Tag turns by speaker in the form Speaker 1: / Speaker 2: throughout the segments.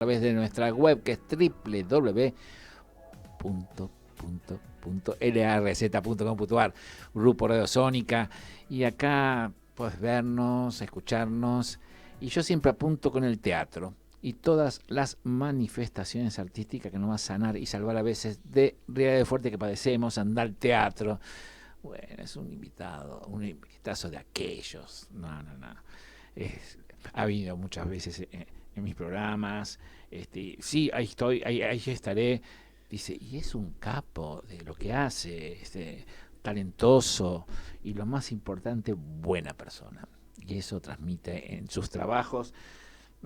Speaker 1: través de nuestra web, que es www.lrz.com.ar, Grupo Radio Sónica, y acá puedes vernos, escucharnos, y yo siempre apunto con el teatro y todas las manifestaciones artísticas que nos va a sanar y salvar a veces de realidad fuerte que padecemos, andar al teatro. Bueno, es un invitazo de aquellos. No. Ha habido muchas veces en mis programas. Sí, ahí estoy, ahí estaré. Dice, y es un capo de lo que hace, talentoso y lo más importante, buena persona. Y eso transmite en sus trabajos.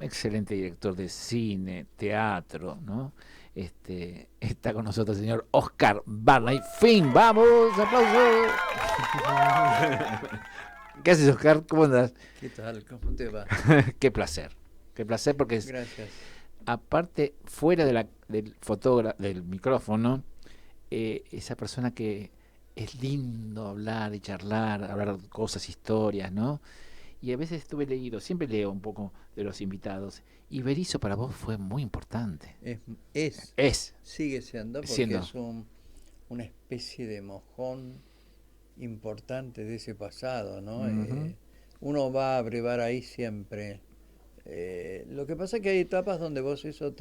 Speaker 1: Excelente director de cine, teatro, ¿no? Está con nosotros el señor Oscar Barney Finn. ¡Vamos! ¡Aplausos! ¿Qué haces, Oscar? ¿Cómo andas?
Speaker 2: ¿Qué tal? ¿Cómo te va?
Speaker 1: Qué placer porque es,
Speaker 2: Gracias.
Speaker 1: aparte, fuera del del micrófono, esa persona que es lindo hablar y charlar, hablar cosas, historias, ¿no? Y a veces siempre leo un poco de los invitados, y Berisso para vos fue muy importante.
Speaker 2: Es,
Speaker 1: Es,
Speaker 2: sigue siendo porque
Speaker 1: siendo.
Speaker 2: es una especie de mojón importante de ese pasado, ¿no?
Speaker 1: Uh-huh.
Speaker 2: Uno va a brevar ahí siempre. Lo que pasa es que hay etapas donde vos eso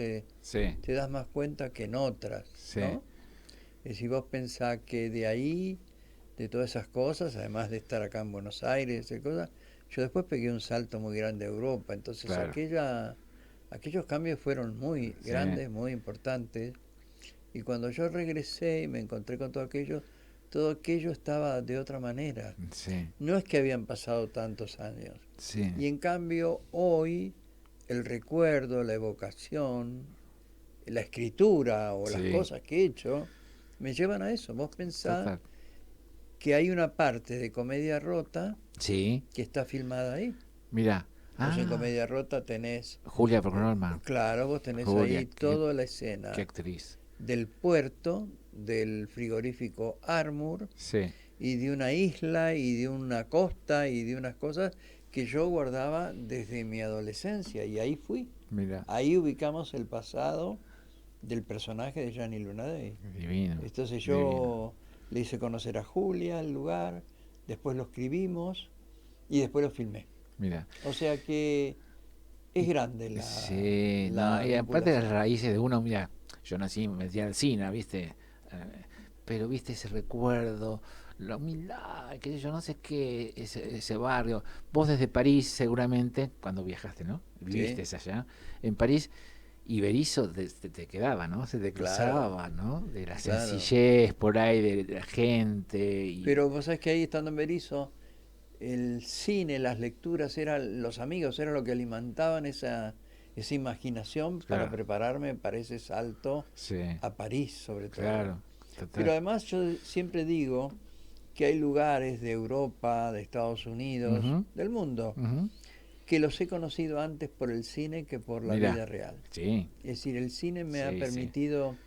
Speaker 1: Sí,
Speaker 2: te das más cuenta que en otras,
Speaker 1: sí,
Speaker 2: ¿no? Y si vos pensás que de ahí, de todas esas cosas, además de estar acá en Buenos Aires, yo después pegué un salto muy grande a Europa, entonces
Speaker 1: claro.
Speaker 2: aquellos cambios fueron muy
Speaker 1: Sí,
Speaker 2: grandes, muy importantes, y cuando yo regresé y me encontré con todo aquello estaba de otra manera.
Speaker 1: sí,
Speaker 2: No es que habían pasado tantos años,
Speaker 1: sí,
Speaker 2: y en cambio hoy el recuerdo, la evocación, la escritura o las
Speaker 1: sí,
Speaker 2: cosas que he hecho, me llevan a eso. Vos pensás
Speaker 1: total.
Speaker 2: que hay una parte de Comedia Rota
Speaker 1: Sí,
Speaker 2: que está filmada ahí.
Speaker 1: mira.
Speaker 2: Vos en
Speaker 1: Ah,
Speaker 2: Comedia Rota tenés,
Speaker 1: Julia Norma.
Speaker 2: claro, vos tenés
Speaker 1: Julia,
Speaker 2: ahí
Speaker 1: qué,
Speaker 2: toda la
Speaker 1: qué
Speaker 2: escena
Speaker 1: actriz.
Speaker 2: del puerto, del frigorífico Armour,
Speaker 1: Sí,
Speaker 2: y de una isla, y de una costa, y de unas cosas que yo guardaba desde mi adolescencia, y ahí fui.
Speaker 1: mira,
Speaker 2: Ahí ubicamos el pasado del personaje de Gianni Lunadei.
Speaker 1: divino,
Speaker 2: Entonces
Speaker 1: divino.
Speaker 2: yo le hice conocer a Julia el lugar, después lo escribimos y después lo filmé.
Speaker 1: Mira.
Speaker 2: O sea que es
Speaker 1: Y,
Speaker 2: grande
Speaker 1: sí, no,
Speaker 2: la
Speaker 1: y aparte de las
Speaker 2: vinculación.
Speaker 1: raíces de uno, mira, yo nací, me metí al cine, ¿viste? Pero, ¿viste? Ese recuerdo, la humildad, qué sé yo, no sé qué, ese barrio. Vos desde París, seguramente, cuando viajaste, ¿no? Viviste
Speaker 2: Sí,
Speaker 1: allá, en París, y Berisso te quedaba, ¿no? Se te
Speaker 2: claro,
Speaker 1: cruzaba, ¿no? De la
Speaker 2: claro.
Speaker 1: sencillez por ahí, de la gente, y
Speaker 2: Pero vos sabés que ahí estando en Berisso, el cine, las lecturas, eran los amigos, era lo que alimentaban esa imaginación para
Speaker 1: claro,
Speaker 2: prepararme para ese salto
Speaker 1: sí,
Speaker 2: a París sobre todo.
Speaker 1: claro,
Speaker 2: Pero
Speaker 1: total.
Speaker 2: además yo siempre digo que hay lugares de Europa, de Estados Unidos,
Speaker 1: Uh-huh,
Speaker 2: del mundo,
Speaker 1: uh-huh.
Speaker 2: que los he conocido antes por el cine que por la
Speaker 1: Mira,
Speaker 2: vida real.
Speaker 1: sí,
Speaker 2: Es decir, el cine me ha
Speaker 1: sí, sí,
Speaker 2: permitido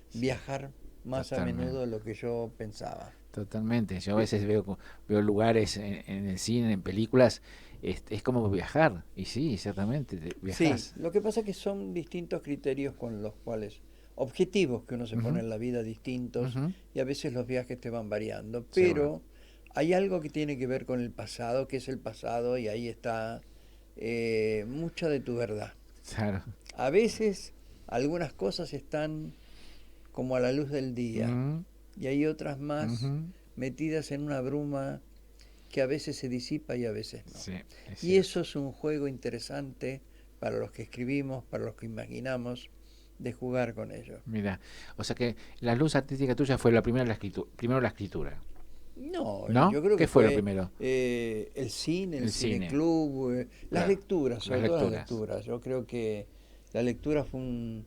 Speaker 1: sí,
Speaker 2: viajar más a
Speaker 1: totalmente,
Speaker 2: menudo de lo que yo pensaba.
Speaker 1: totalmente. Yo a
Speaker 2: Pe-
Speaker 1: veces veo lugares en el cine, en películas, es como viajar, y sí, ciertamente,
Speaker 2: Sí,
Speaker 1: viajas.
Speaker 2: lo que pasa es que son distintos criterios con los cuales, objetivos que uno se pone
Speaker 1: Uh-huh,
Speaker 2: en la vida distintos,
Speaker 1: uh-huh,
Speaker 2: y a veces los viajes te van variando,
Speaker 1: seguro,
Speaker 2: pero hay algo que tiene que ver con el pasado, que es el pasado, y ahí está mucha de tu verdad.
Speaker 1: claro.
Speaker 2: A veces algunas cosas están como a la luz del día,
Speaker 1: Uh-huh,
Speaker 2: y hay otras más
Speaker 1: uh-huh,
Speaker 2: metidas en una bruma que a veces se disipa y a veces no.
Speaker 1: sí, es
Speaker 2: Y
Speaker 1: cierto.
Speaker 2: eso es un juego interesante para los que escribimos, para los que imaginamos, de jugar con ello.
Speaker 1: Mira, o sea que la luz artística tuya fue la primera, primero la escritura,
Speaker 2: No,
Speaker 1: ¿no?
Speaker 2: yo creo
Speaker 1: ¿Qué
Speaker 2: que
Speaker 1: fue lo
Speaker 2: fue
Speaker 1: primero?
Speaker 2: el
Speaker 1: El
Speaker 2: cine
Speaker 1: cine,
Speaker 2: club, las
Speaker 1: claro,
Speaker 2: lecturas,
Speaker 1: las
Speaker 2: sobre todo las
Speaker 1: lecturas.
Speaker 2: lecturas. Yo creo que la lectura fue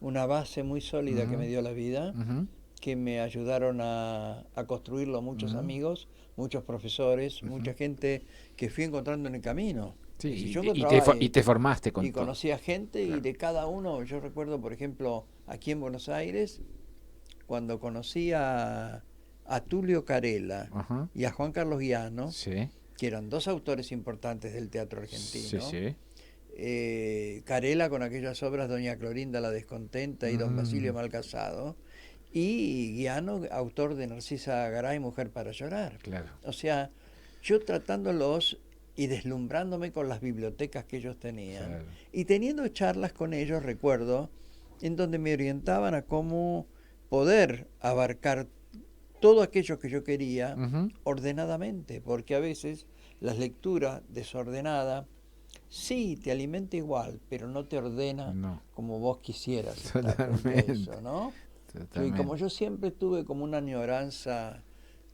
Speaker 2: una base muy sólida que
Speaker 1: Uh-huh,
Speaker 2: me dio la vida,
Speaker 1: uh-huh,
Speaker 2: que me ayudaron a construirlo muchos
Speaker 1: uh-huh,
Speaker 2: amigos, muchos profesores,
Speaker 1: uh-huh.
Speaker 2: mucha gente que fui encontrando en el camino.
Speaker 1: Sí,
Speaker 2: Es decir, yo
Speaker 1: y te formaste con
Speaker 2: y
Speaker 1: todo.
Speaker 2: conocía gente y
Speaker 1: Claro.
Speaker 2: de cada uno, yo recuerdo, por ejemplo, aquí en Buenos Aires, cuando conocí a Tulio Carella
Speaker 1: Ajá.
Speaker 2: y a Juan Carlos Guiano,
Speaker 1: Sí,
Speaker 2: que eran dos autores importantes del teatro
Speaker 1: sí,
Speaker 2: argentino,
Speaker 1: sí.
Speaker 2: Carela con aquellas obras Doña Clorinda la Descontenta y Don Basilio Malcasado, y Guiano, autor de Narcisa Garay, Mujer para llorar.
Speaker 1: Claro.
Speaker 2: O sea, yo tratándolos y deslumbrándome con las bibliotecas que ellos tenían,
Speaker 1: Claro.
Speaker 2: y teniendo charlas con ellos, recuerdo, en donde me orientaban a cómo poder abarcar todo aquello que yo quería
Speaker 1: Ujú.
Speaker 2: ordenadamente, porque a veces las lecturas desordenadas sí te alimenta igual, pero no te ordena
Speaker 1: No,
Speaker 2: como vos quisieras estar frente a
Speaker 1: totalmente.
Speaker 2: eso, ¿no? Y
Speaker 1: Totalmente.
Speaker 2: como yo siempre tuve como una añoranza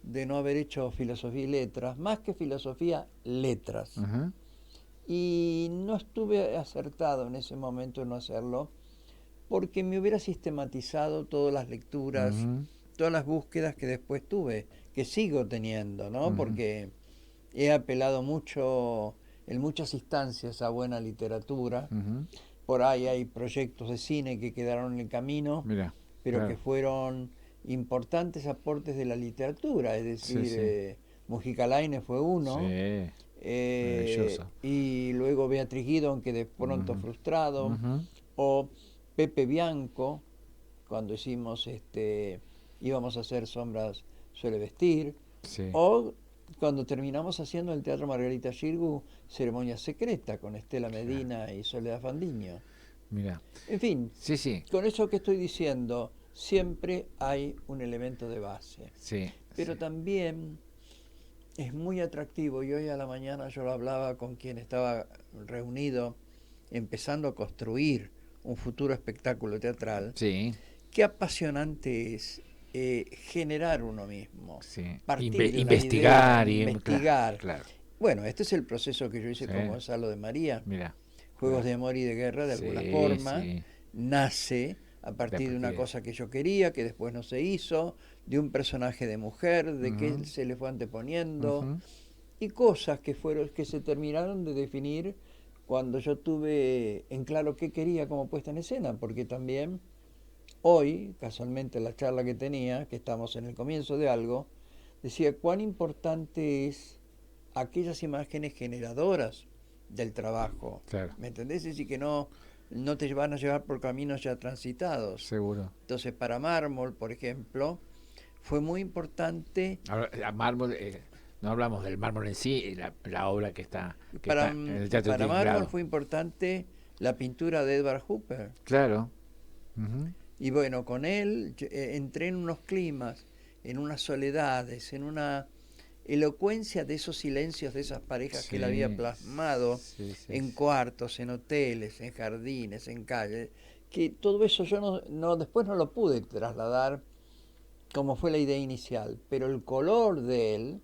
Speaker 2: de no haber hecho filosofía y letras, más que filosofía, letras.
Speaker 1: Ajá.
Speaker 2: Y no estuve acertado en ese momento en no hacerlo, porque me hubiera sistematizado todas las lecturas,
Speaker 1: Ujú.
Speaker 2: todas las búsquedas que después tuve, que sigo teniendo, ¿no?
Speaker 1: Ujú.
Speaker 2: Porque he apelado mucho, en muchas instancias, a buena literatura.
Speaker 1: Ujú.
Speaker 2: Por ahí hay proyectos de cine que quedaron en el camino,
Speaker 1: Mira,
Speaker 2: pero que
Speaker 1: claro.
Speaker 2: fueron importantes aportes de la literatura, es
Speaker 1: Sí,
Speaker 2: decir,
Speaker 1: sí.
Speaker 2: Mujica Lainez fue uno,
Speaker 1: Sí, maravilloso.
Speaker 2: y luego Beatriz Guido, aunque de pronto
Speaker 1: Ujú.
Speaker 2: frustrado,
Speaker 1: Ujú.
Speaker 2: o Pepe Bianco, cuando hicimos íbamos a hacer Sombras suele vestir,
Speaker 1: Sí,
Speaker 2: o cuando terminamos haciendo el Teatro Margarita Xirgu, Ceremonia Secreta, con Estela
Speaker 1: claro.
Speaker 2: Medina y Soledad Fandiño.
Speaker 1: Mira.
Speaker 2: En fin,
Speaker 1: Sí, sí,
Speaker 2: con eso que estoy diciendo, siempre hay un elemento de base.
Speaker 1: sí, sí.
Speaker 2: Pero también es muy atractivo, y hoy a la mañana yo lo hablaba con quien estaba reunido, empezando a construir un futuro espectáculo teatral,
Speaker 1: Sí,
Speaker 2: qué apasionante es generar uno mismo,
Speaker 1: sí.
Speaker 2: partir de una idea,
Speaker 1: Investigar y claro,
Speaker 2: investigar.
Speaker 1: claro.
Speaker 2: Bueno, este es el proceso que yo hice
Speaker 1: Sí,
Speaker 2: con Gonzalo de María.
Speaker 1: mira,
Speaker 2: Juegos
Speaker 1: claro.
Speaker 2: de Amor y de Guerra, de alguna
Speaker 1: Sí,
Speaker 2: forma,
Speaker 1: sí.
Speaker 2: nace a
Speaker 1: De a
Speaker 2: partir de una
Speaker 1: partir de.
Speaker 2: cosa que yo quería, que después no se hizo, de un personaje de mujer, de que
Speaker 1: Ujú.
Speaker 2: él se le fue anteponiendo,
Speaker 1: Ujú.
Speaker 2: y cosas que fueron, que se terminaron de definir cuando yo tuve en claro qué quería como puesta en escena, porque también hoy, casualmente la charla que tenía, que estamos en el comienzo de algo, decía cuán importante es aquellas imágenes generadoras del trabajo,
Speaker 1: Claro,
Speaker 2: ¿me entendés? Es decir, que no, no te van a llevar por caminos ya transitados.
Speaker 1: seguro.
Speaker 2: Entonces, para Mármol, por ejemplo, fue muy importante.
Speaker 1: Ahora, a mármol, no hablamos del mármol en sí, la obra que
Speaker 2: Para,
Speaker 1: está en el Teatro
Speaker 2: para Mármol
Speaker 1: Tinglado.
Speaker 2: fue importante la pintura de Edward Hooper.
Speaker 1: Claro. Ujú.
Speaker 2: Y bueno, con él entré en unos climas, en unas soledades, en una elocuencia de esos silencios de esas parejas que él había
Speaker 1: Sí,
Speaker 2: plasmado
Speaker 1: sí, sí,
Speaker 2: en
Speaker 1: sí.
Speaker 2: cuartos, en hoteles, en jardines, en calles, que todo eso yo después no lo pude trasladar como fue la idea inicial, pero el color de él,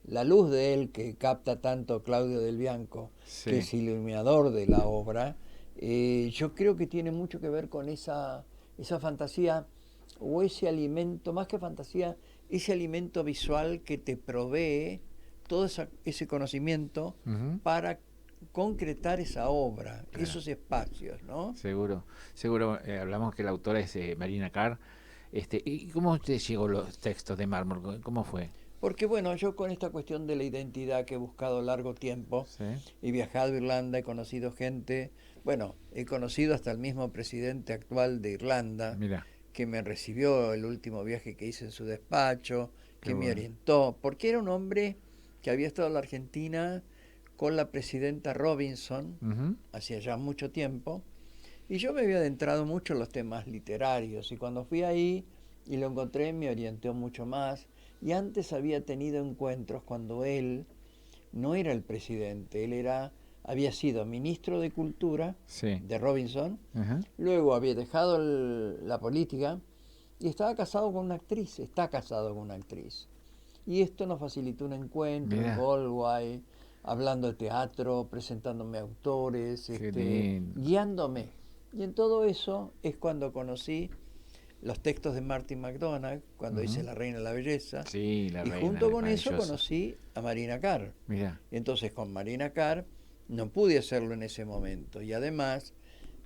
Speaker 2: la luz de él que capta tanto Claudio del Bianco, que
Speaker 1: Sí,
Speaker 2: es iluminador de la obra, yo creo que tiene mucho que ver con esa fantasía o ese alimento, más que fantasía, ese alimento visual que te provee todo ese conocimiento
Speaker 1: ujú,
Speaker 2: para concretar esa obra,
Speaker 1: claro,
Speaker 2: esos espacios, ¿no?
Speaker 1: seguro. Seguro, hablamos que la autora es Marina Carr. ¿Y cómo te llegó los textos de mármol? ¿Cómo fue?
Speaker 2: Porque bueno, yo con esta cuestión de la identidad que he buscado largo tiempo,
Speaker 1: Sí,
Speaker 2: he viajado a Irlanda, he conocido gente, bueno, he conocido hasta el mismo presidente actual de Irlanda,
Speaker 1: mira,
Speaker 2: que me recibió el último viaje que hice en su despacho,
Speaker 1: qué
Speaker 2: que me
Speaker 1: bueno.
Speaker 2: orientó, porque era un hombre que había estado en la Argentina con la presidenta Robinson
Speaker 1: Ujú.
Speaker 2: hacía ya mucho tiempo, y yo me había adentrado mucho en los temas literarios, y cuando fui ahí y lo encontré me orientó mucho más, y antes había tenido encuentros cuando él no era el presidente, había sido ministro de Cultura
Speaker 1: Sí,
Speaker 2: de Robinson,
Speaker 1: ajá,
Speaker 2: luego había dejado la política y estaba casado con una actriz, está casado con una actriz. Y esto nos facilitó un encuentro en
Speaker 1: mira,
Speaker 2: Galway, hablando de teatro, presentándome autores,
Speaker 1: qué lindo.
Speaker 2: guiándome. Y en todo eso es cuando conocí los textos de Martin McDonagh, cuando hice
Speaker 1: Ujú.
Speaker 2: La Reina de la Belleza,
Speaker 1: Sí, la
Speaker 2: y
Speaker 1: reina,
Speaker 2: junto con eso
Speaker 1: maravillosa.
Speaker 2: conocí a Marina Carr.
Speaker 1: Mira,
Speaker 2: Entonces con Marina Carr no pude hacerlo en ese momento. Y además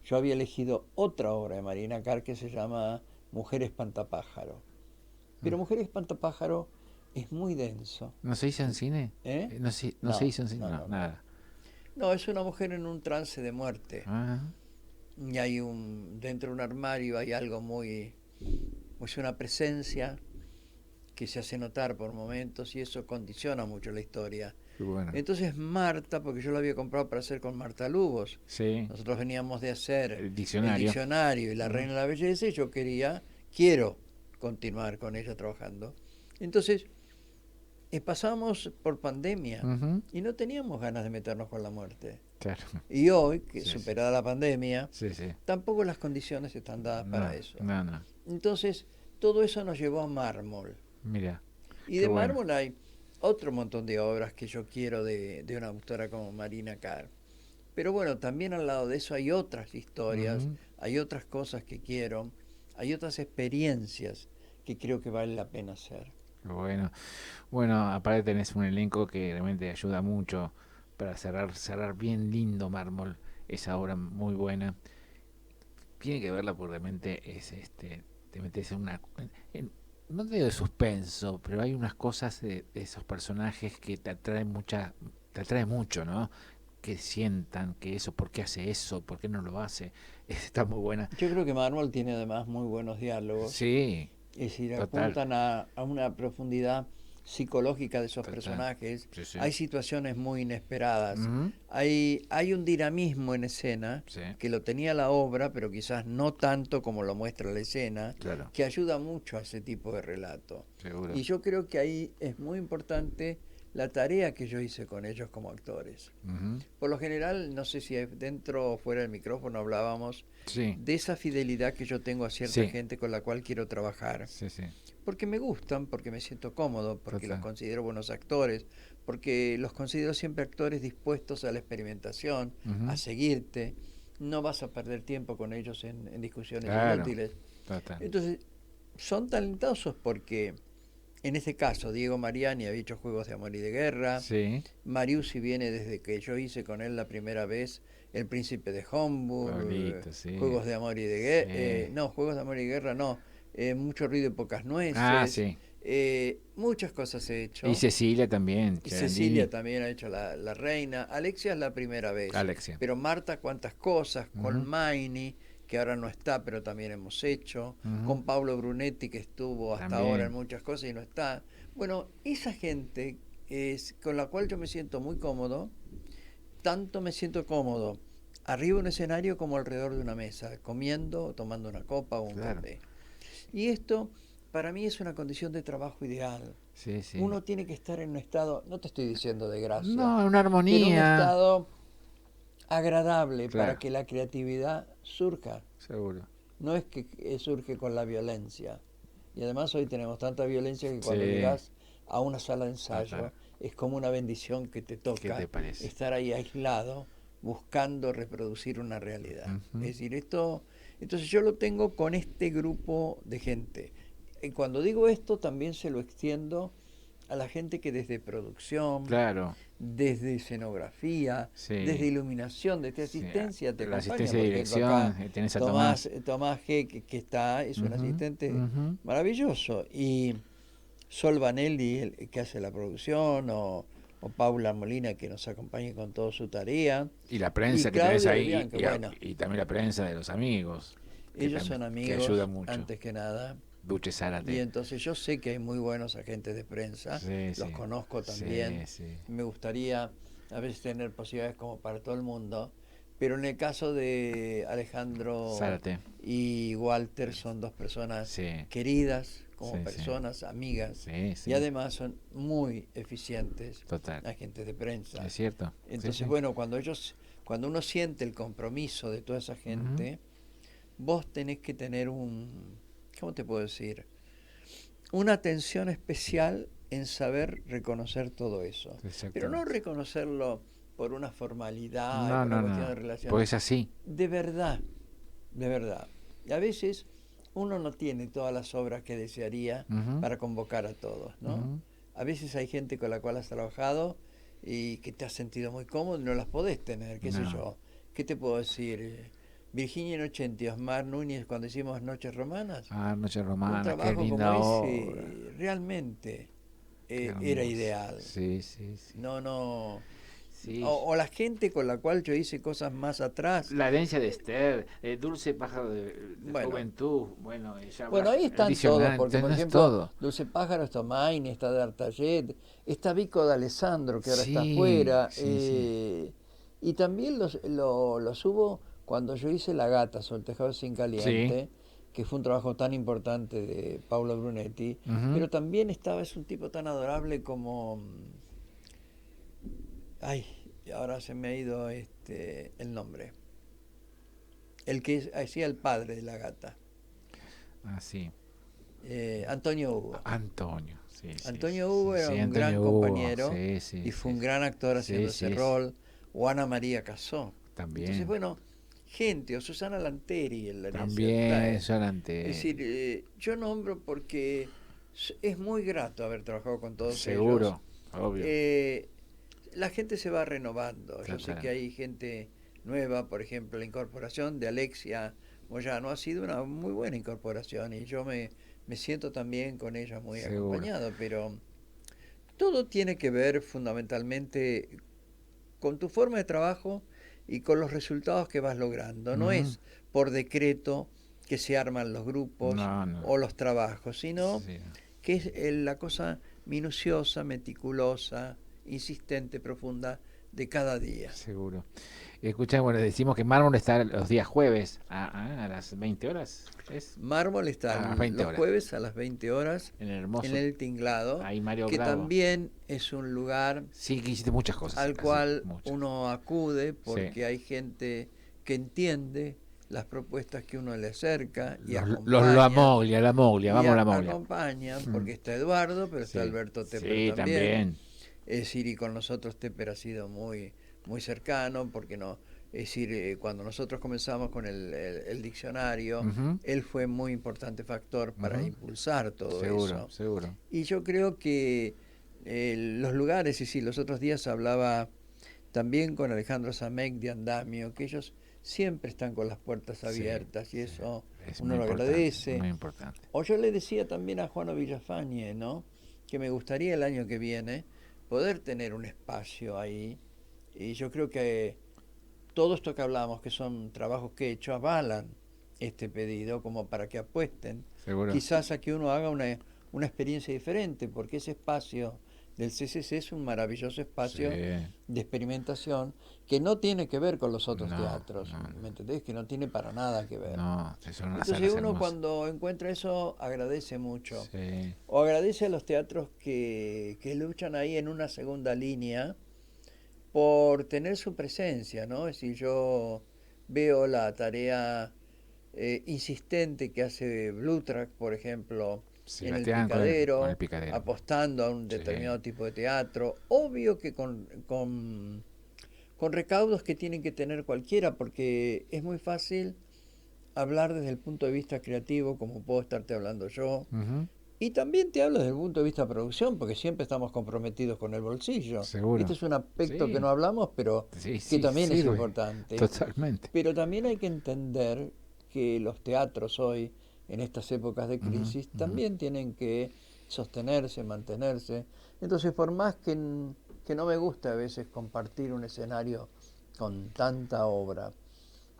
Speaker 2: yo había elegido otra obra de Marina Carr que se llama Mujer Espantapájaro.
Speaker 1: mm,
Speaker 2: Pero Mujer Espantapájaro es muy denso.
Speaker 1: ¿no se hizo en cine?
Speaker 2: ¿Eh?
Speaker 1: No se
Speaker 2: No,
Speaker 1: hizo en cine,
Speaker 2: no,
Speaker 1: no,
Speaker 2: no, no.
Speaker 1: nada.
Speaker 2: No, es una mujer en un trance de muerte.
Speaker 1: Ah,
Speaker 2: Y hay dentro de un armario hay algo muy, es una presencia que se hace notar por momentos y eso condiciona mucho la historia.
Speaker 1: qué bueno.
Speaker 2: Entonces Marta, porque yo lo había comprado para hacer con Marta Lubos,
Speaker 1: Sí,
Speaker 2: nosotros veníamos de hacer
Speaker 1: el
Speaker 2: el
Speaker 1: diccionario.
Speaker 2: diccionario y la
Speaker 1: Ujú.
Speaker 2: Reina de la Belleza y yo quiero continuar con ella trabajando. Entonces pasamos por pandemia
Speaker 1: Ujú.
Speaker 2: y no teníamos ganas de meternos con la muerte.
Speaker 1: Claro.
Speaker 2: Y hoy, que
Speaker 1: Sí, sí.
Speaker 2: superada la pandemia,
Speaker 1: Sí, sí.
Speaker 2: tampoco las condiciones están dadas para
Speaker 1: No,
Speaker 2: eso.
Speaker 1: no, no.
Speaker 2: Entonces, todo eso nos llevó a mármol.
Speaker 1: Mira,
Speaker 2: Y
Speaker 1: qué
Speaker 2: de
Speaker 1: bueno.
Speaker 2: mármol hay otro montón de obras que yo quiero de una autora como Marina Carr. Pero bueno, también al lado de eso hay otras historias,
Speaker 1: Ujú.
Speaker 2: hay otras cosas que quiero, hay otras experiencias que creo que vale la pena hacer.
Speaker 1: Qué bueno. Bueno, aparte tenés un elenco que realmente ayuda mucho para cerrar bien lindo Mármol. Esa obra muy buena. Tiene que verla porque realmente es te metes en una no te digo de suspenso, pero hay unas cosas de esos personajes que te atrae mucho, ¿no? Que sientan que eso, ¿por qué hace eso? ¿Por qué no lo hace? Está muy buena.
Speaker 2: Yo creo que Manuel tiene además muy buenos diálogos.
Speaker 1: Sí,
Speaker 2: Es decir,
Speaker 1: total,
Speaker 2: apuntan a una profundidad psicológica de esos
Speaker 1: total.
Speaker 2: personajes.
Speaker 1: Sí, sí.
Speaker 2: Hay situaciones muy inesperadas.
Speaker 1: Ujú.
Speaker 2: Hay un dinamismo en escena
Speaker 1: Sí,
Speaker 2: que lo tenía la obra, pero quizás no tanto como lo muestra la escena,
Speaker 1: claro,
Speaker 2: que ayuda mucho a ese tipo de relato.
Speaker 1: seguro.
Speaker 2: Y yo creo que ahí es muy importante la tarea que yo hice con ellos como actores.
Speaker 1: Ujú.
Speaker 2: Por lo general, no sé si dentro o fuera del micrófono hablábamos
Speaker 1: Sí,
Speaker 2: de esa fidelidad que yo tengo a cierta
Speaker 1: sí,
Speaker 2: gente con la cual quiero trabajar
Speaker 1: sí, sí,
Speaker 2: porque me gustan, porque me siento cómodo, porque los
Speaker 1: total.
Speaker 2: considero buenos actores, porque los considero siempre actores dispuestos a la experimentación, a
Speaker 1: Ujú.
Speaker 2: seguirte. No vas a perder tiempo con ellos en discusiones
Speaker 1: Claro,
Speaker 2: inútiles.
Speaker 1: total.
Speaker 2: Entonces, son talentosos porque, en este caso, Diego Mariani ha hecho Juegos de Amor y de Guerra.
Speaker 1: Sí,
Speaker 2: Mariucci viene desde que yo hice con él la primera vez El Príncipe de Homburg,
Speaker 1: Pablito, sí,
Speaker 2: Juegos de Amor y de Guerra,
Speaker 1: sí.
Speaker 2: no, Juegos de Amor y Guerra no, Mucho Ruido y Pocas
Speaker 1: Ah,
Speaker 2: Nueces,
Speaker 1: sí.
Speaker 2: muchas cosas he
Speaker 1: Y
Speaker 2: hecho.
Speaker 1: Cecilia también,
Speaker 2: Cecilia
Speaker 1: Cherandini,
Speaker 2: también ha hecho la reina, Alexia es la primera vez,
Speaker 1: Alexia.
Speaker 2: pero Marta cuántas cosas, con
Speaker 1: Ujú,
Speaker 2: Maini, que ahora no está, pero también hemos hecho,
Speaker 1: ujú.
Speaker 2: con Pablo Brunetti, que estuvo hasta ahora en
Speaker 1: También,
Speaker 2: muchas cosas y no está. Bueno, esa gente es con la cual yo me siento muy cómodo, tanto me siento cómodo arriba de un escenario como alrededor de una mesa, comiendo, tomando una copa o un
Speaker 1: claro.
Speaker 2: café. Y esto para mí es una condición de trabajo ideal.
Speaker 1: Sí, sí.
Speaker 2: Uno tiene que estar en un estado, no te estoy diciendo de gracia,
Speaker 1: No, una
Speaker 2: pero un
Speaker 1: armonía.
Speaker 2: estado agradable para
Speaker 1: Claro,
Speaker 2: que la creatividad surja.
Speaker 1: seguro.
Speaker 2: No es que surge con la violencia. Y además hoy tenemos tanta violencia que cuando
Speaker 1: Sí,
Speaker 2: llegas a una sala de
Speaker 1: total.
Speaker 2: ensayo es como una bendición que te
Speaker 1: ¿Qué te
Speaker 2: toca
Speaker 1: parece?
Speaker 2: estar ahí aislado buscando reproducir una realidad. Es
Speaker 1: Ujú.
Speaker 2: decir, entonces yo lo tengo con este grupo de gente. Y cuando digo esto también se lo extiendo a la gente que desde producción,
Speaker 1: Claro,
Speaker 2: desde escenografía, desde
Speaker 1: sí,
Speaker 2: iluminación, desde
Speaker 1: sí.
Speaker 2: asistencia te
Speaker 1: La
Speaker 2: acompaña.
Speaker 1: asistencia de
Speaker 2: Por ejemplo, acá
Speaker 1: dirección, tenés a Tomás.
Speaker 2: Tomás G, que está, es un
Speaker 1: Ujú,
Speaker 2: asistente
Speaker 1: ujú.
Speaker 2: maravilloso. Y Sol Vanelli, que hace la producción, o Paula Molina, que nos acompaña con toda su tarea.
Speaker 1: Y la
Speaker 2: Y
Speaker 1: prensa que tenés
Speaker 2: Claudia
Speaker 1: ahí,
Speaker 2: Debian, que bueno,
Speaker 1: y también la prensa de los amigos, que
Speaker 2: ellos
Speaker 1: también,
Speaker 2: son
Speaker 1: que ayuda
Speaker 2: amigos
Speaker 1: mucho.
Speaker 2: antes que nada.
Speaker 1: Duche
Speaker 2: Y
Speaker 1: Zárate.
Speaker 2: entonces yo sé que hay muy buenos agentes de prensa,
Speaker 1: Sí,
Speaker 2: los
Speaker 1: sí.
Speaker 2: conozco también.
Speaker 1: Sí, sí.
Speaker 2: Me gustaría a veces tener posibilidades como para todo el mundo, pero en el caso de Alejandro
Speaker 1: Zárate.
Speaker 2: y Walter son dos personas
Speaker 1: Sí,
Speaker 2: queridas como
Speaker 1: sí, sí.
Speaker 2: personas, amigas,
Speaker 1: Sí,
Speaker 2: y
Speaker 1: sí.
Speaker 2: además son muy eficientes
Speaker 1: Total.
Speaker 2: agentes de
Speaker 1: Es
Speaker 2: prensa.
Speaker 1: cierto. Sí,
Speaker 2: Entonces,
Speaker 1: sí.
Speaker 2: bueno, cuando uno siente el compromiso de toda esa
Speaker 1: Ujú.
Speaker 2: gente, vos tenés que tener ¿cómo te puedo decir? Una atención especial en saber reconocer todo eso. Pero no
Speaker 1: Exactamente.
Speaker 2: reconocerlo por una formalidad y
Speaker 1: No,
Speaker 2: por una
Speaker 1: no,
Speaker 2: cuestión
Speaker 1: no.
Speaker 2: de relación.
Speaker 1: Pues así.
Speaker 2: De verdad, de verdad. Y a veces uno no tiene todas las obras que desearía
Speaker 1: Ujú,
Speaker 2: para convocar a todos, ¿no?
Speaker 1: ujú.
Speaker 2: A veces hay gente con la cual has trabajado y que te has sentido muy cómodo y no las podés tener, qué sé
Speaker 1: No.
Speaker 2: yo. ¿Qué te puedo decir? Virginia Inochenti, Osmar Núñez, cuando hicimos Noches Romanas,
Speaker 1: Ah, Noche
Speaker 2: un
Speaker 1: Romana, qué
Speaker 2: trabajo como
Speaker 1: linda obra.
Speaker 2: ese realmente
Speaker 1: Qué
Speaker 2: era
Speaker 1: hermoso.
Speaker 2: ideal.
Speaker 1: Sí, sí, sí.
Speaker 2: No, no.
Speaker 1: Sí.
Speaker 2: O la gente con la cual yo hice cosas más atrás.
Speaker 1: La herencia de Esther, Dulce pájaro de
Speaker 2: Bueno,
Speaker 1: juventud, bueno, ya
Speaker 2: bueno, ahí
Speaker 1: el
Speaker 2: están todos,
Speaker 1: diccionario,
Speaker 2: porque por
Speaker 1: tenés
Speaker 2: ejemplo,
Speaker 1: todo.
Speaker 2: Dulce Pájaro está Maine, está D'Artaget, está Vico de Alessandro, que ahora está
Speaker 1: Sí,
Speaker 2: afuera,
Speaker 1: sí, sí,
Speaker 2: y también los hubo cuando yo hice La Gata sobre el tejado sin
Speaker 1: sí.
Speaker 2: caliente, que fue un trabajo tan importante de Paolo Brunetti,
Speaker 1: Ujú.
Speaker 2: pero también estaba, es un tipo tan adorable como, ay, ahora se me ha ido el nombre, el que hacía el padre de La Gata,
Speaker 1: Ah, sí.
Speaker 2: Antonio Hugo.
Speaker 1: Antonio, sí, sí, sí,
Speaker 2: Antonio Hugo
Speaker 1: sí,
Speaker 2: era
Speaker 1: sí,
Speaker 2: un gran
Speaker 1: Antonio Hugo,
Speaker 2: compañero
Speaker 1: sí, sí,
Speaker 2: y fue
Speaker 1: sí,
Speaker 2: un gran actor
Speaker 1: sí,
Speaker 2: haciendo ese
Speaker 1: sí, sí,
Speaker 2: rol, o Ana María Casó. Entonces,
Speaker 1: también,
Speaker 2: bueno, gente, o Susana Lanteri en La herencia de
Speaker 1: también,
Speaker 2: Esther. Es
Speaker 1: Solante,
Speaker 2: decir, yo nombro porque es muy grato haber trabajado con todos ellos.
Speaker 1: seguro, obvio,
Speaker 2: Eh, la gente se va renovando. Yo sé que
Speaker 1: totalmente,
Speaker 2: hay gente nueva, por ejemplo, la incorporación de Alexia Moyano ha sido una muy buena incorporación y yo me siento también con ella muy
Speaker 1: seguro.
Speaker 2: acompañado, pero todo tiene que ver fundamentalmente con tu forma de trabajo y con los resultados que vas logrando. No
Speaker 1: Ujú.
Speaker 2: es por decreto que se arman los grupos
Speaker 1: No, no,
Speaker 2: o los trabajos, sino
Speaker 1: sí,
Speaker 2: que es la cosa minuciosa, meticulosa, insistente, profunda de cada día.
Speaker 1: seguro. Escucha, bueno, decimos que Mármol está los días jueves a las 20 horas, ¿es?
Speaker 2: Mármol está
Speaker 1: A las 20
Speaker 2: los
Speaker 1: horas,
Speaker 2: jueves a las 20 horas
Speaker 1: en el
Speaker 2: en
Speaker 1: hermoso,
Speaker 2: el Tinglado,
Speaker 1: ahí Mario
Speaker 2: que
Speaker 1: Bravo.
Speaker 2: también es un lugar
Speaker 1: Sí, que hiciste muchas cosas
Speaker 2: al
Speaker 1: acá, sí,
Speaker 2: cual
Speaker 1: muchas.
Speaker 2: uno acude
Speaker 1: Sí.
Speaker 2: porque hay gente que entiende las propuestas que uno le acerca y
Speaker 1: Los
Speaker 2: acompaña,
Speaker 1: La Moglia, vamos a La Moglia.
Speaker 2: acompañan,
Speaker 1: Mm.
Speaker 2: porque está Eduardo, pero está
Speaker 1: Sí,
Speaker 2: Alberto Tepper
Speaker 1: sí,
Speaker 2: también.
Speaker 1: también.
Speaker 2: Es decir, y con nosotros Tepper ha sido muy, muy cercano, porque no, es decir, cuando nosotros comenzamos con el diccionario,
Speaker 1: Ujú,
Speaker 2: él fue muy importante factor para
Speaker 1: ujú.
Speaker 2: impulsar todo
Speaker 1: Seguro,
Speaker 2: eso.
Speaker 1: seguro.
Speaker 2: Y yo creo que los lugares, y sí, los otros días hablaba también con Alejandro Samek de Andamio, que ellos siempre están con las puertas
Speaker 1: Sí,
Speaker 2: abiertas y
Speaker 1: sí.
Speaker 2: eso
Speaker 1: Es
Speaker 2: uno
Speaker 1: muy
Speaker 2: lo
Speaker 1: importante,
Speaker 2: agradece.
Speaker 1: muy importante.
Speaker 2: O yo le decía también a Juano Villafañe, ¿no? Que me gustaría el año que viene poder tener un espacio ahí. Y yo creo que todo esto que hablamos, que son trabajos que he hecho, avalan este pedido como para que apuesten
Speaker 1: Seguro.
Speaker 2: quizás a que uno haga una experiencia diferente, porque ese espacio del CCC es un maravilloso
Speaker 1: Sí.
Speaker 2: espacio de experimentación que no tiene que ver con los otros
Speaker 1: No,
Speaker 2: teatros,
Speaker 1: no,
Speaker 2: ¿me entendés? Que no tiene para nada que ver.
Speaker 1: no. Son unas
Speaker 2: Entonces
Speaker 1: salas
Speaker 2: uno
Speaker 1: hermosas.
Speaker 2: cuando encuentra eso agradece mucho,
Speaker 1: Sí.
Speaker 2: o agradece a los teatros que luchan ahí en una segunda línea por tener su presencia, ¿no? Es decir, yo veo la tarea insistente que hace Blue Track, por ejemplo, en el
Speaker 1: Sebastián con el
Speaker 2: Picadero,
Speaker 1: picadero.
Speaker 2: apostando a un
Speaker 1: Sí.
Speaker 2: determinado tipo de teatro. Obvio que con recaudos que tienen que tener cualquiera, porque es muy fácil hablar desde el punto de vista creativo, como puedo estarte hablando yo,
Speaker 1: Ujú,
Speaker 2: y también te hablo desde el punto de vista de producción, porque siempre estamos comprometidos con el bolsillo. Este
Speaker 1: seguro.
Speaker 2: es un aspecto que
Speaker 1: Sí.
Speaker 2: no hablamos, pero
Speaker 1: Sí,
Speaker 2: que
Speaker 1: sí,
Speaker 2: también es
Speaker 1: sirve.
Speaker 2: importante.
Speaker 1: Totalmente.
Speaker 2: Pero también hay que entender que los teatros hoy, en estas épocas de
Speaker 1: Ujú,
Speaker 2: crisis,
Speaker 1: ujú.
Speaker 2: también tienen que sostenerse, mantenerse. Entonces, por más que no me gusta a veces compartir un escenario con tanta obra,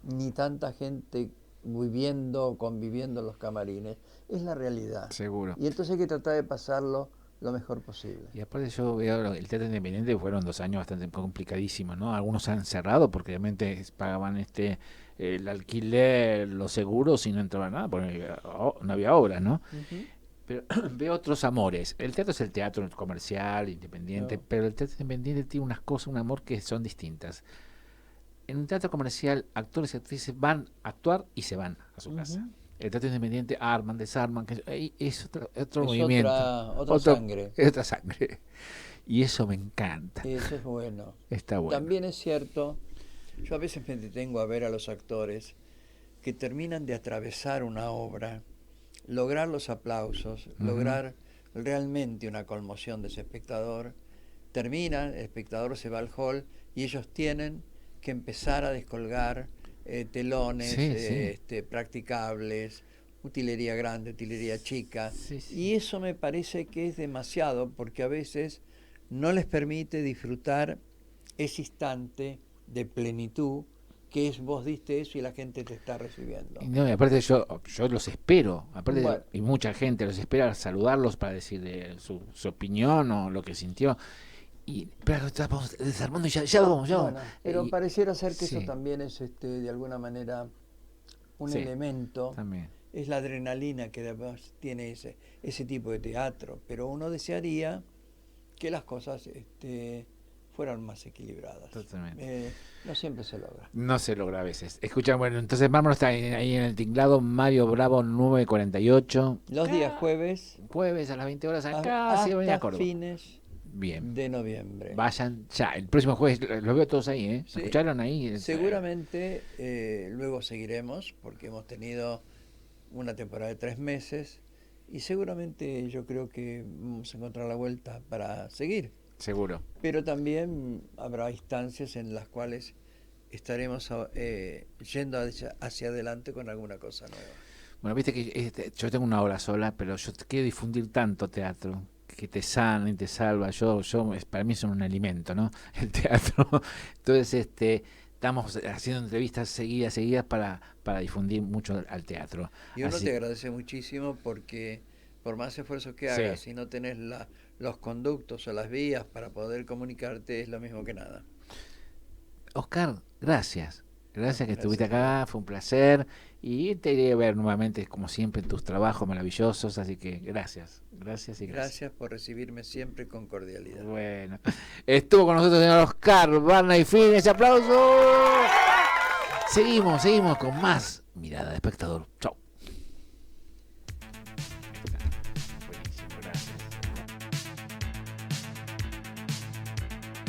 Speaker 2: ni tanta gente viviendo, conviviendo en los camarines, es la realidad.
Speaker 1: Seguro.
Speaker 2: Y entonces hay que tratar de pasarlo lo mejor posible.
Speaker 1: Y aparte yo veo el teatro independiente fueron 2 años bastante complicadísimos, ¿no? Algunos se han cerrado porque obviamente pagaban el alquiler, los seguros y no entraba nada, porque no había obras, ¿no?
Speaker 2: Ujú.
Speaker 1: Pero veo otros amores. El teatro es el teatro comercial, independiente,
Speaker 2: No.
Speaker 1: pero el teatro independiente tiene unas cosas, un amor que son distintas. En un teatro comercial, actores y actrices van a actuar y se van a su casa.
Speaker 2: Ujú.
Speaker 1: El teatro independiente arman, desarman, es otro
Speaker 2: Es
Speaker 1: movimiento,
Speaker 2: otra
Speaker 1: otro,
Speaker 2: sangre.
Speaker 1: es otra sangre. Y eso me encanta.
Speaker 2: Eso es bueno.
Speaker 1: Está bueno.
Speaker 2: También es cierto, yo a veces me detengo a ver a los actores que terminan de atravesar una obra, lograr los aplausos,
Speaker 1: Ujú.
Speaker 2: lograr realmente una conmoción de ese espectador. Terminan, el espectador se va al hall y ellos tienen que empezar a descolgar telones
Speaker 1: Sí, sí.
Speaker 2: practicables, utilería grande, utilería chica.
Speaker 1: Sí, sí.
Speaker 2: Y eso me parece que es demasiado porque a veces no les permite disfrutar ese instante de plenitud que es vos diste eso y la gente te está recibiendo.
Speaker 1: No, y aparte yo los espero, aparte
Speaker 2: Bueno.
Speaker 1: y mucha gente los espera saludarlos para decir su opinión o lo que sintió. Pero estamos desarmando y ya vamos.
Speaker 2: Bueno, pero
Speaker 1: Y-
Speaker 2: pareciera ser que
Speaker 1: sí,
Speaker 2: eso también es de alguna manera un
Speaker 1: sí,
Speaker 2: elemento,
Speaker 1: también.
Speaker 2: es la adrenalina que además tiene ese tipo de teatro, pero uno desearía que las cosas fueran más equilibradas.
Speaker 1: Totalmente.
Speaker 2: No siempre se logra.
Speaker 1: No se logra a veces. Escucha, bueno, entonces Mármol está ahí en el tinglado, Mario Bravo 948.
Speaker 2: Los días jueves
Speaker 1: Jueves a las 20 horas acá, sí, Avenida
Speaker 2: hasta
Speaker 1: Córdoba.
Speaker 2: fines
Speaker 1: Bien.
Speaker 2: de noviembre.
Speaker 1: Vayan ya. El próximo jueves los veo todos ahí, ¿eh?
Speaker 2: Sí.
Speaker 1: ¿Escucharon ahí?
Speaker 2: Seguramente luego seguiremos porque hemos tenido una temporada de 3 meses y seguramente yo creo que vamos a encontrar la vuelta para seguir.
Speaker 1: Seguro.
Speaker 2: Pero también habrá instancias en las cuales estaremos yendo hacia adelante con alguna cosa nueva.
Speaker 1: Bueno, viste que yo tengo una hora sola, pero yo quiero difundir tanto teatro que te sana y te salva. Para mí es un alimento, ¿no? El teatro. Entonces, estamos haciendo entrevistas seguidas para difundir mucho al teatro.
Speaker 2: Y uno
Speaker 1: Así-
Speaker 2: te agradece muchísimo porque por más esfuerzos que
Speaker 1: Sí.
Speaker 2: hagas, si no tenés los conductos o las vías para poder comunicarte, es lo mismo que nada.
Speaker 1: Oscar, gracias. Gracias que estuviste
Speaker 2: Gracias a
Speaker 1: acá, fue un placer. Y te iré a ver nuevamente, como siempre, en tus trabajos maravillosos. Así que gracias. Gracias y gracias.
Speaker 2: Gracias por recibirme siempre con cordialidad.
Speaker 1: Bueno, estuvo con nosotros el señor Oscar Barney Fin. ¡Ese aplauso! Seguimos con más Mirada de Espectador. Chau.